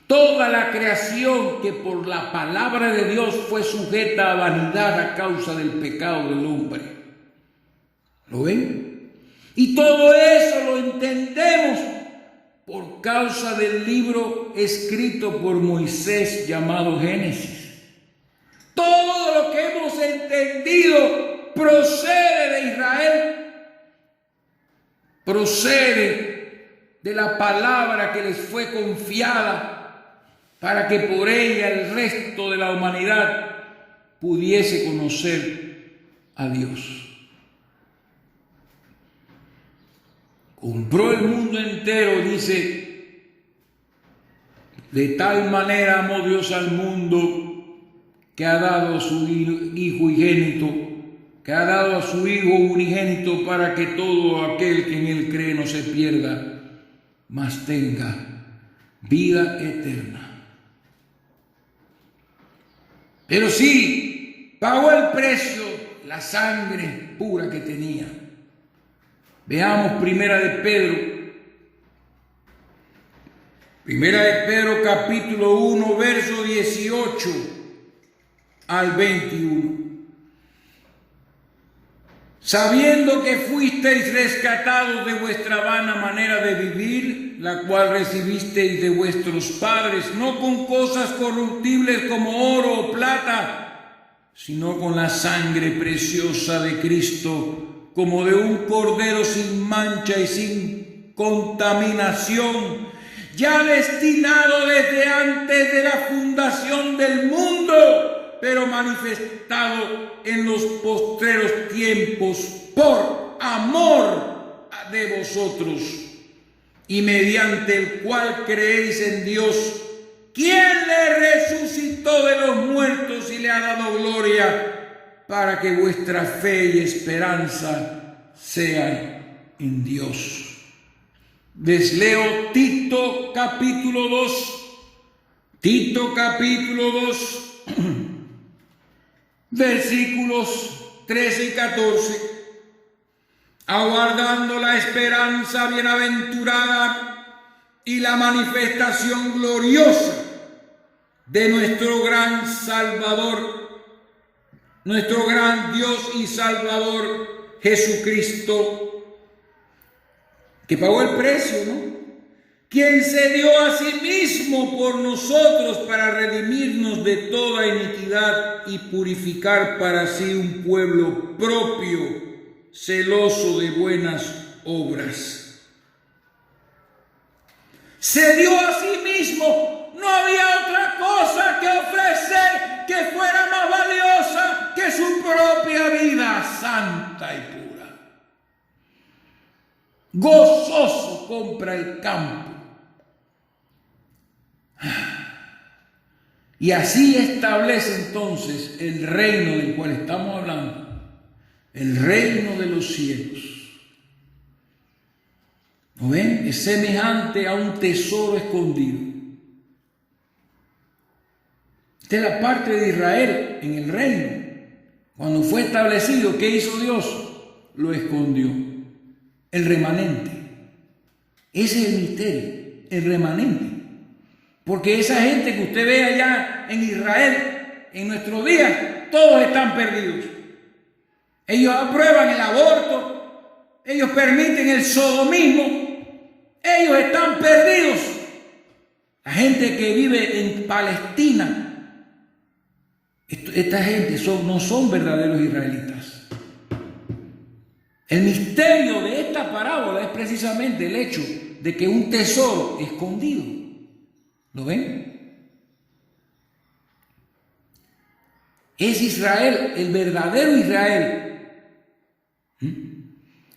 [SPEAKER 1] Toda la creación que por la palabra de Dios fue sujeta a vanidad a causa del pecado del hombre. ¿Lo ven? Y todo eso lo entendemos por causa del libro escrito por Moisés llamado Génesis. Todo lo que hemos entendido procede de Israel, procede de la palabra que les fue confiada para que por ella el resto de la humanidad pudiese conocer a Dios. Compró el mundo entero, dice, de tal manera amó Dios al mundo que ha dado a su Hijo unigénito, para que todo aquel que en él cree no se pierda, mas tenga vida eterna. Pero sí, pagó el precio, la sangre pura que tenía. Veamos Primera de Pedro capítulo 1, verso 18 al 21. Sabiendo que fuisteis rescatados de vuestra vana manera de vivir, la cual recibisteis de vuestros padres, no con cosas corruptibles como oro o plata, sino con la sangre preciosa de Cristo, como de un cordero sin mancha y sin contaminación, ya destinado desde antes de la fundación del mundo, pero manifestado en los postreros tiempos por amor de vosotros, y mediante el cual creéis en Dios, quien le resucitó de los muertos y le ha dado gloria, para que vuestra fe y esperanza sean en Dios. Les leo Tito capítulo 2. Tito capítulo 2, versículos 13 y 14. Aguardando la esperanza bienaventurada y la manifestación gloriosa de nuestro gran Salvador, nuestro gran Dios y Salvador Jesucristo, que pagó el precio, ¿no? Quien se dio a sí mismo por nosotros para redimirnos de toda iniquidad y purificar para sí un pueblo propio, celoso de buenas obras. Se dio a sí mismo, no había otra cosa que ofrecer que fuera más valiosa que su propia vida santa y pura. Gozoso compra el campo. Y así establece entonces el reino del cual estamos hablando, el reino de los cielos. ¿No ven? Es semejante a un tesoro escondido. Esta es la parte de Israel en el reino. Cuando fue establecido, ¿qué hizo Dios? Lo escondió. El remanente. Ese es el misterio, el remanente. Porque esa gente que usted ve allá en Israel, en nuestros días, todos están perdidos. Ellos aprueban el aborto, ellos permiten el sodomismo, ellos están perdidos. La gente que vive en Palestina, esta gente no son verdaderos israelitas. El misterio de esta parábola es precisamente el hecho de que un tesoro escondido. ¿Lo ven? Es Israel, el verdadero Israel.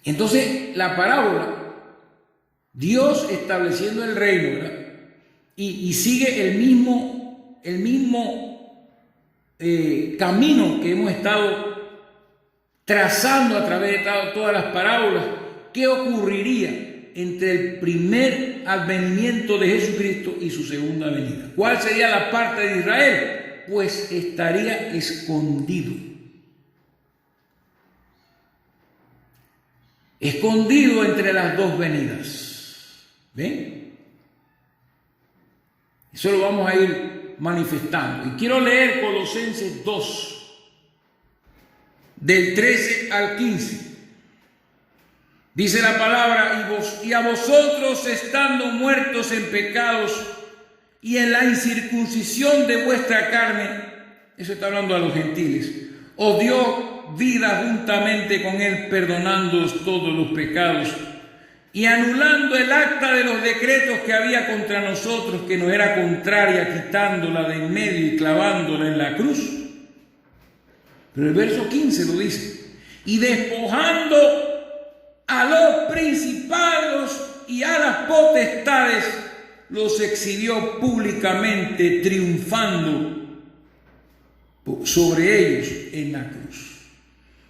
[SPEAKER 1] Entonces, la parábola, Dios estableciendo el reino, ¿verdad? Y sigue el mismo camino que hemos estado trazando a través de todas las parábolas. ¿Qué ocurriría entre el primer advenimiento de Jesucristo y su segunda venida? ¿Cuál sería la parte de Israel? Pues estaría escondido. escondido entre las dos venidas. ¿Ven? Eso lo vamos a ir manifestando. Y quiero leer Colosenses 2, del 13 al 15. Dice la palabra: y a vosotros, estando muertos en pecados y en la incircuncisión de vuestra carne, eso está hablando a los gentiles, os dio vida juntamente con él, perdonándoos todos los pecados y anulando el acta de los decretos que había contra nosotros, que nos era contraria, quitándola de en medio y clavándola en la cruz. Pero el verso 15 lo dice: y despojando a los principados y a las potestades, los exhibió públicamente, triunfando sobre ellos en la cruz.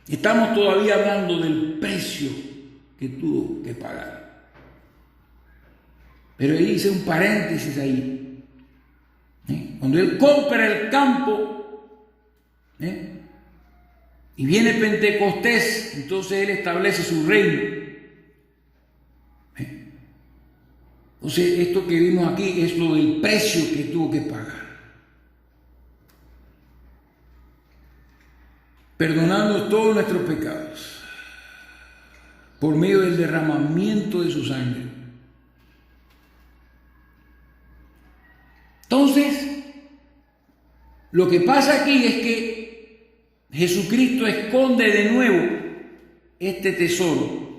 [SPEAKER 1] Estamos todavía hablando del precio que tuvo que pagar. Pero ahí hice un paréntesis ahí. Cuando él compra el campo, y viene Pentecostés, entonces él establece su reino. Entonces, esto que vimos aquí es lo del precio que tuvo que pagar. Perdonando todos nuestros pecados por medio del derramamiento de su sangre. Entonces, lo que pasa aquí es que Jesucristo esconde de nuevo este tesoro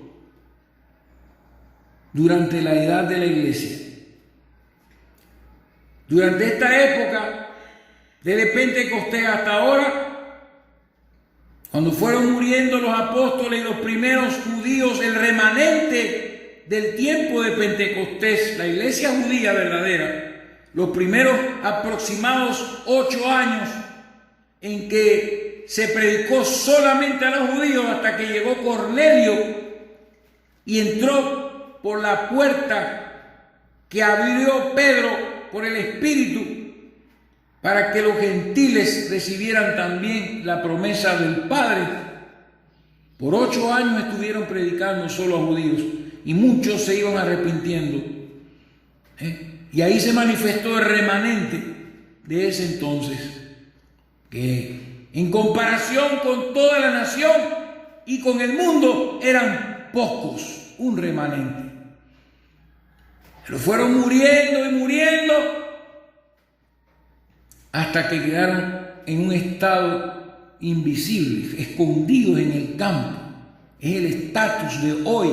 [SPEAKER 1] durante la edad de la iglesia. Durante esta época, desde Pentecostés hasta ahora, cuando fueron muriendo los apóstoles y los primeros judíos, el remanente del tiempo de Pentecostés, la iglesia judía verdadera, los primeros aproximados 8 años en que se predicó solamente a los judíos, hasta que llegó Cornelio y entró por la puerta que abrió Pedro por el Espíritu, para que los gentiles recibieran también la promesa del Padre. Por 8 años estuvieron predicando solo a judíos, y muchos se iban arrepintiendo. Y ahí se manifestó el remanente de ese entonces, que en comparación con toda la nación y con el mundo eran pocos, un remanente. Pero fueron muriendo y muriendo hasta que quedaron en un estado invisible, escondidos en el campo. Es el estatus de hoy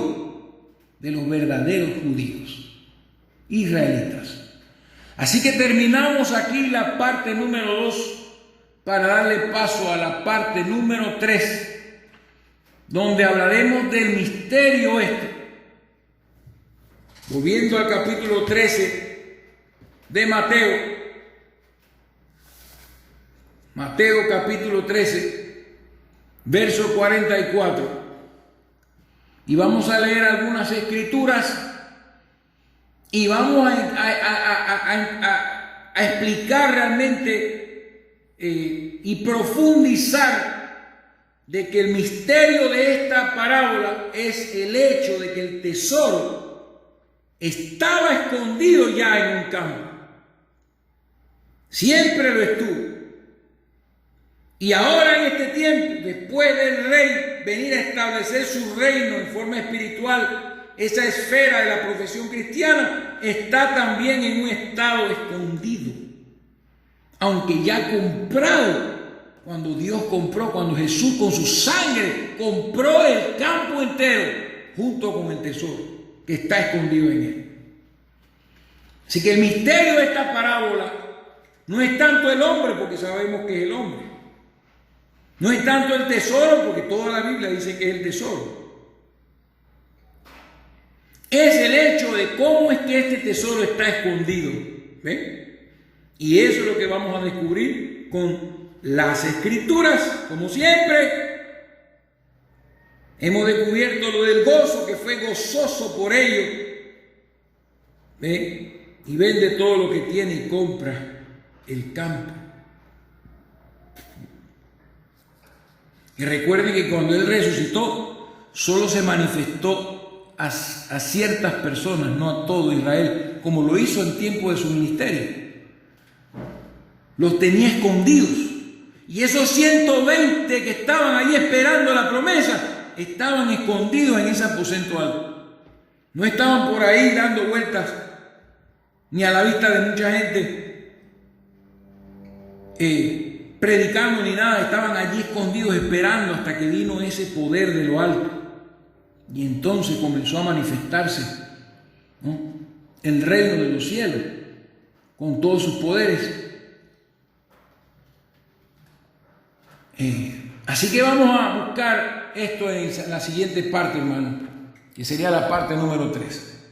[SPEAKER 1] de los verdaderos judíos, israelitas. Así que terminamos aquí la parte número 2 para darle paso a la parte número 3, donde hablaremos del misterio este. Volviendo al capítulo 13 de Mateo. Mateo capítulo 13, verso 44. Y vamos a leer algunas escrituras y vamos a explicar realmente y profundizar de que el misterio de esta parábola es el hecho de que el tesoro estaba escondido ya en un campo. Siempre lo estuvo. Y ahora en este tiempo, después del rey venir a establecer su reino en forma espiritual, esa esfera de la profesión cristiana está también en un estado escondido. Aunque ya comprado, cuando Dios compró, cuando Jesús con su sangre compró el campo entero junto con el tesoro que está escondido en él. Así que el misterio de esta parábola no es tanto el hombre, porque sabemos que es el hombre. No es tanto el tesoro, porque toda la Biblia dice que es el tesoro. Es el hecho de cómo es que este tesoro está escondido. ¿Ven? Y eso es lo que vamos a descubrir con las escrituras. Como siempre, hemos descubierto lo del gozo, que fue gozoso por ello. ¿Ven? Y vende todo lo que tiene y compra el campo. Y recuerden que cuando Él resucitó, solo se manifestó a ciertas personas, no a todo Israel, como lo hizo en tiempo de su ministerio. Los tenía escondidos. Y esos 120 que estaban allí esperando la promesa, estaban escondidos en ese aposento alto. No estaban por ahí dando vueltas, ni a la vista de mucha gente, predicando ni nada. Estaban allí escondidos esperando hasta que vino ese poder de lo alto. Y entonces comenzó a manifestarse, ¿no?, el reino de los cielos con todos sus poderes. Así que vamos a buscar esto en la siguiente parte, hermano, que sería la parte número 3.